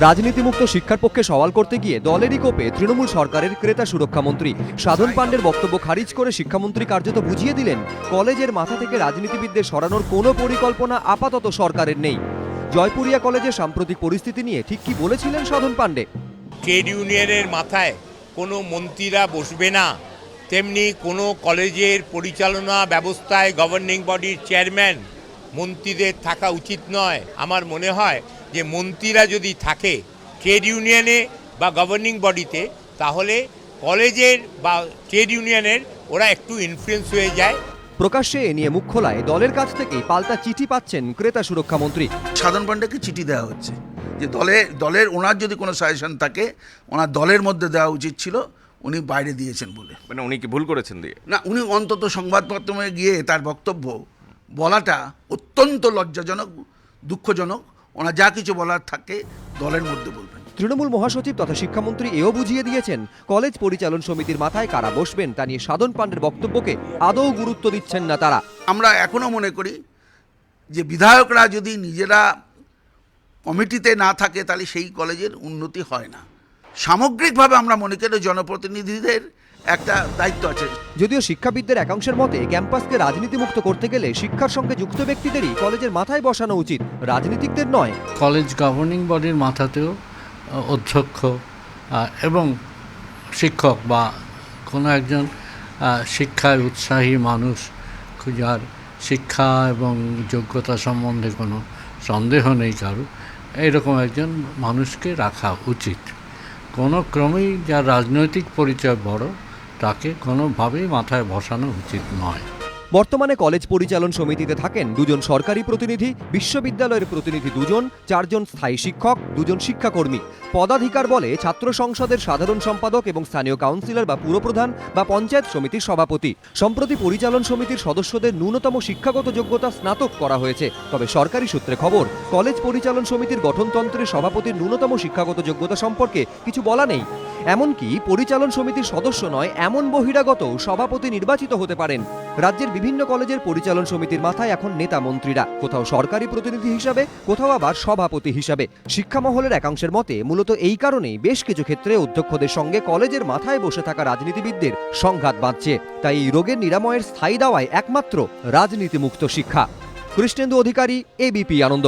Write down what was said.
রাজনীতিমুক্ত শিক্ষার পক্ষে সওয়াল করতে গিয়ে দলেরই কোপে তৃণমূল সরকারের ক্রেতা সুরক্ষামন্ত্রী সাধন পাণ্ডের বক্তব্য খারিজ করে শিক্ষামন্ত্রী কার্যত বুঝিয়ে দিলেন কলেজের মাথা থেকে রাজনীতিবিদদের সরানোর কোনো পরিকল্পনা আপাতত সরকারের নেই। জয়পুরিয়া কলেজের সাম্প্রতিক পরিস্থিতি নিয়ে ঠিক কি বলেছিলেন সাধন পাণ্ডে? ট্রেড ইউনিয়নের মাথায় কোনো মন্ত্রীরা বসবে না, তেমনি কোনো কলেজের পরিচালনা ব্যবস্থায় গভর্নিং বডির চেয়ারম্যান মন্ত্রীদের থাকা উচিত নয়। আমার মনে হয় যে মন্ত্রীরা যদি থাকে ট্রেড ইউনিয়নে বা গভর্নিং বডিতে, তাহলে কলেজের বা ট্রেড ইউনিয়নের ওরা একটু ইনফ্লুয়েন্স হয়ে যায়। প্রকাশ্যে এ নিয়ে মুখ খোলায় দলের কাছ থেকেই পাল্টা চিঠি পাচ্ছেন ক্রেতা সুরক্ষামন্ত্রী। সাধন পাণ্ডেকে চিঠি দেওয়া হচ্ছে যে দলের ওনার যদি কোনো সাজেশন থাকে ওনার দলের মধ্যে দেওয়া উচিত ছিল, উনি বাইরে দিয়েছেন বলে। মানে উনি কি ভুল করেছেন দিয়ে? না, উনি অন্তত সংবাদ মাধ্যমে গিয়ে তার বক্তব্য বলাটা অত্যন্ত লজ্জাজনক, দুঃখজনক। ওনার যা কিছু বলার থাকে দলের মধ্যে বলবেন। তৃণমূল মহাসচিব তথা শিক্ষামন্ত্রী এও বুঝিয়ে দিয়েছেন কলেজ পরিচালন সমিতির মাথায় কারা বসবেন তা নিয়ে সাধন পাণ্ডের বক্তব্যকে আদৌ গুরুত্ব দিচ্ছেন না তারা। আমরা এখনও মনে করি যে বিধায়করা যদি নিজেরা কমিটিতে না থাকে তাহলে সেই কলেজের উন্নতি হয় না। সামগ্রিকভাবে আমরা মনে করি জনপ্রতিনিধিদের একটা দায়িত্ব আছে। যদিও শিক্ষাবিদদের একাংশের মতে ক্যাম্পাসকে রাজনীতিমুক্ত করতে গেলে শিক্ষার সঙ্গে যুক্ত ব্যক্তিদেরই কলেজের মাথায় বসানো উচিত, রাজনীতিকদের নয়। কলেজ গভর্নিং বডির মাথাতেও অধ্যক্ষ এবং শিক্ষক বা কোনো একজন শিক্ষায় উৎসাহী মানুষ, যার শিক্ষা এবং যোগ্যতা সম্বন্ধে কোনো সন্দেহ নেই কারো, এরকম একজন মানুষকে রাখা উচিত। কোনো ক্রমেই যার রাজনৈতিক পরিচয় বড় তাকে কোনোভাবেই মাথায় বসানো উচিত নয়। বর্তমানে কলেজ পরিচালন সমিতিতে থাকেন 2 জন সরকারি প্রতিনিধি, বিশ্ববিদ্যালয়ের প্রতিনিধি 2 জন, 4 জন স্থায়ী শিক্ষক, 2 জন শিক্ষাকর্মী। পদাধিকার বলে ছাত্র সংসদের সাধারণ সম্পাদক এবং স্থানীয় কাউন্সিলর বা পুরপ্রধান বা পঞ্চায়েত সমিতির সভাপতি। সম্প্রতি পরিচালন সমিতির সদস্যদের ন্যূনতম শিক্ষাগত যোগ্যতা স্নাতক করা হয়েছে। তবে সরকারি সূত্রে খবর, কলেজ পরিচালন সমিতির গঠনতন্ত্রে সভাপতির ন্যূনতম শিক্ষাগত যোগ্যতা সম্পর্কে কিছু বলা নেই। এমনকি পরিচালন সমিতির সদস্য নয় এমন বহিরাগত সভাপতি নির্বাচিত হতে পারেন। রাজ্যের বিভিন্ন কলেজের পরিচালন সমিতির মাথায় এখন নেতা মন্ত্রীরা, কোথাও সরকারি প্রতিনিধি হিসাবে, কোথাও আবার সভাপতি হিসাবে। শিক্ষা মহলের একাংশের মতে মূলত এই কারণেই বেশ কিছু ক্ষেত্রে অধ্যক্ষদের সঙ্গে কলেজের মাথায় বসে থাকা রাজনীতিবিদদের সংঘাত বাঁধছে। তাই এই রোগের নিরাময়ের স্থায়ী দাওয়ায় একমাত্র রাজনীতিমুক্ত শিক্ষা। কৃষ্ণেন্দু অধিকারী, এবিপি আনন্দ।